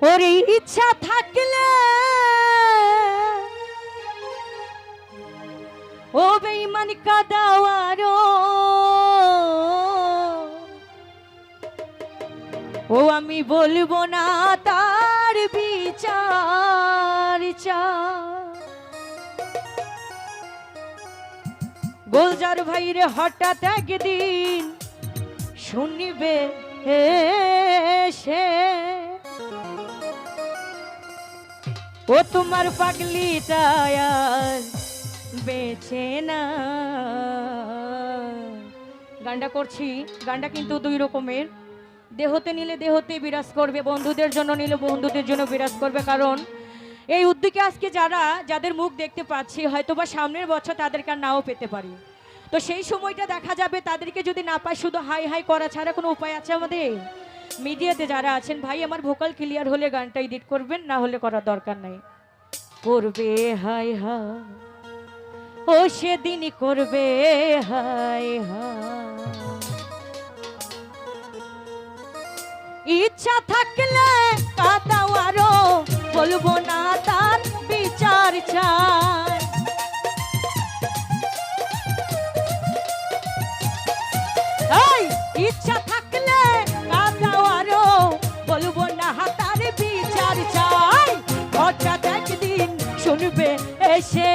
ওরে ইচ্ছা থাকলে ও বেঈমান কাদাওয়ারো ও আমি বলবো না তার বিচার গোলজার ভাইরে হঠাৎ একদিন শুনিবে সে ও তোমার পাগলিটা আর বেঁচে না। গানটা করছি, গানটা কিন্তু দুই রকমের, দেহতে নিলে দেহতে বিরাজ করবে, বন্ধুদের জন্য নিলে বন্ধুদের জন্য বিরাজ করবে। কারণ এই উদ্যোগে আজকে যাদের মুখ দেখতে পাচ্ছি হয়তোবা সামনের বছর তাদেরকে আর নাও পেতে পারি, তো সেই সময়টা দেখা যাবে তাদেরকে যদি না পাই শুধু হাই হাই করা ছাড়া কোনো উপায় আছে আমাদের? মিডিয়াতে যারা আছেন ভাই আমার ভোকাল ক্লিয়ার হলে গানটা এডিট করবেন, না হলে করার দরকার নাই। করবে হাই হাই ও সেদিনই করবে হাই হাই, ইচ্ছা থাকলে কাদাও আরো বলবো না তার বিচার চাই। ইচ্ছা থাকলে কাদাও আরো বলবো না তার বিচার চাই। হঠাৎ একদিন শুনবে এসে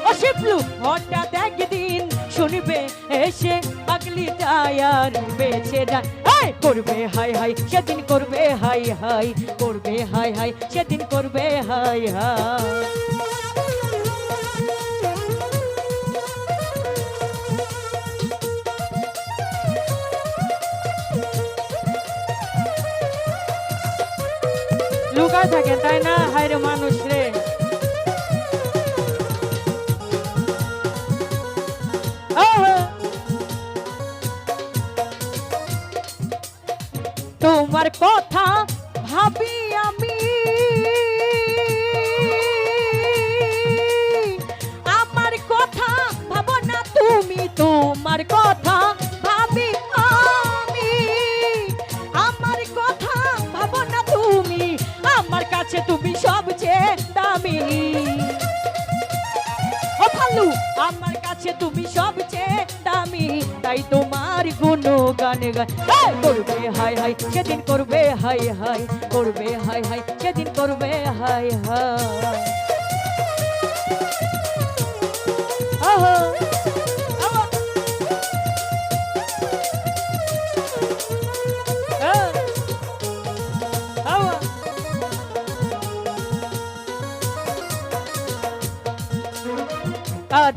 ও শিবলু, হঠাৎ একদিন শুনবে এসে পাগলিটা আর বেঁচে যায়। করবে হাই হাই সেদিন করবে হাই হাই, করবে হাই হাই সেদিন করবে হাই হাই। লুকায় থাকেন তাই না? হায় রে মানুষ রে, তোমার কথা ভাবি আমি, আমার কথা ভাবো না তুমি, তোমার কথা ভাবি আমি, আমার কথা ভাবো না তুমি, আমার কাছে তুমি সবচেয়ে দামি। ও ভালু, আমার কাছে তুমি সবচেয়ে দামি, তাই তোমার গুণগান গায়। করবে হাই হাই সেদিন করবে হাই হাই, করবে হাই হাই সেদিন করবে হাই হাই।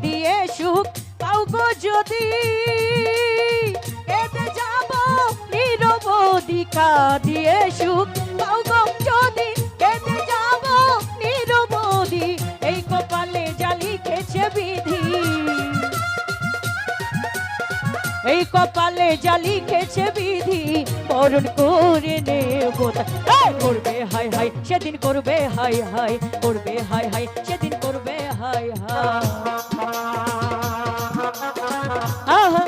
দিয়ে সুখ পাও গো যদি কেঁদে যাব নিরবধি, দিয়ে সুখ পাও গো যদি কেঁদে যাব নিরবধি, এই কপালে যা লিখেছে বিধি, এই কপালে যা লিখেছে বিধি বরণ করে নেব। করবে হাই হাই সেদিন করবে হাই হাই, করবে হাই হাই সেদিন করবে হাই হাই। আহা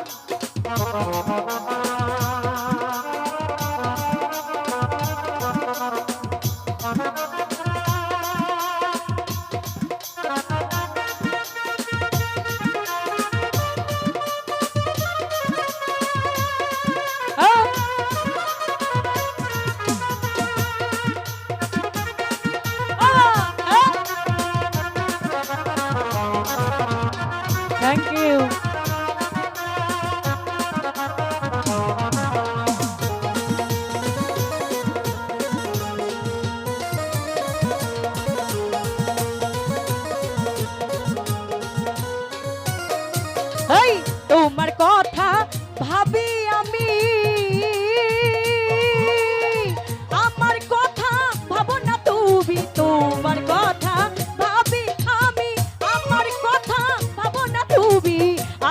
থ্যাংক ইউ। তোমার কথা ভাবি আমি, আমার কথা ভাবো না তুমি, তোমার কথা ভাবি আমি, আমার কথা ভাবো না তুমি,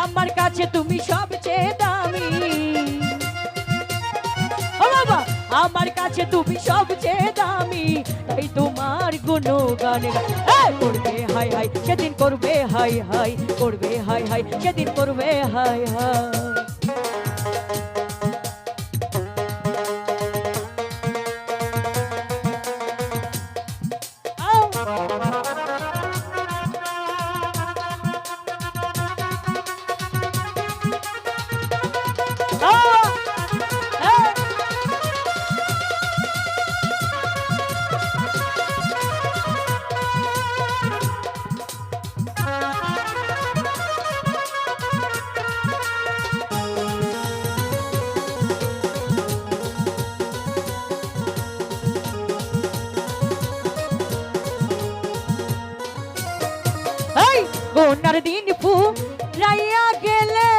আমার কাছে তুমি সবচেয়ে দামি। ও বাবা, আমার কাছে তুমি সবচেয়ে দামি, তাই তোমার গুণগান করবে হাই হাই সেদিন করবে হাই হাই, করবে হাই হাই সেদিন করবে হাই হাই। কোনার দিন ফুরাইয়া গেলে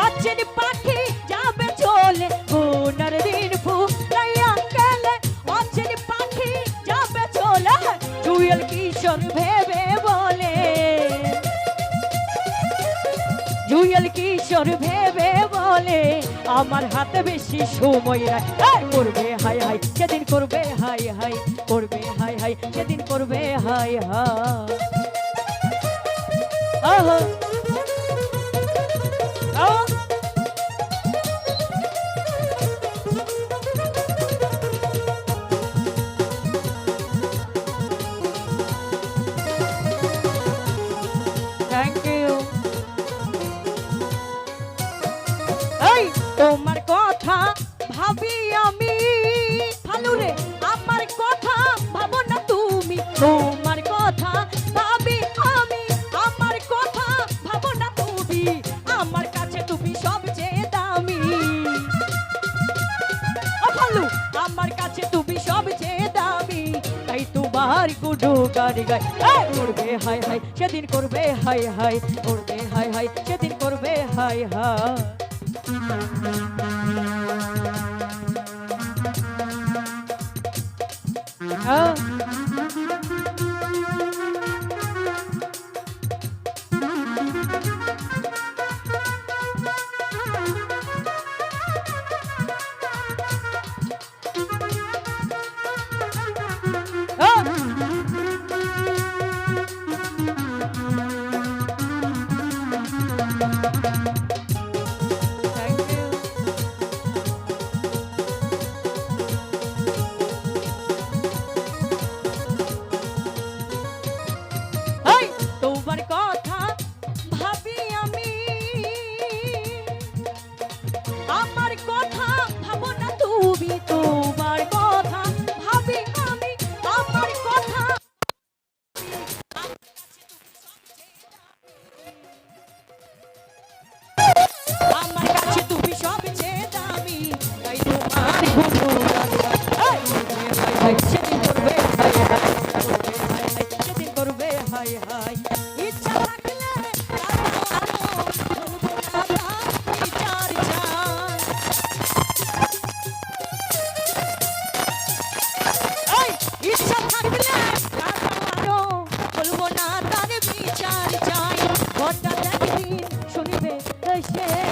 অচিন পাখি যাবে চলে কোনার দিন ফুরাইয়া গেলে অচিন পাখি যাবে চলে জুয়েল কিশোর ভেবে বলে জুয়েল কিশোর ভেবে বলে আমার হাতে বেশি সময় নাই করবে হাই হাই সেদিন করবে হাই হাই করবে হাই হাই সেদিন করবে হাই হাই ওহো থ্যাংক ইউ তোমার কথা ভাবি আমি ভালো রে আমার কথা ভাবো না তুমি তোমার কথা ভাবি আমি আমার কথা ভাবো না তুমি আমার কাছে তুমি সবচেয়ে দামি ভালো আমার কাছে তুমি সবচেয়ে দামি তাই তোমার গুডু গান গাই করবে হাই হাই সেদিন করবে হাই হাই করবে হাই হাই সেদিন করবে হাই হাই তোমার কথা ভাবি আমি আমার কথা ভাবো না তুমি তোমার কথা ভাবি আমি আমার কথা আমার কাছে তুমি সবচেয়ে দামি তাই তোমার গুরু সেদিন করবে হাই হাই সেদিন করবে হাই হাই ইচ্ছা থাকলে ইচ্ছা থাকলে বলবো না তার বিচার চাই ঘরটা একদিন শুনিবে সে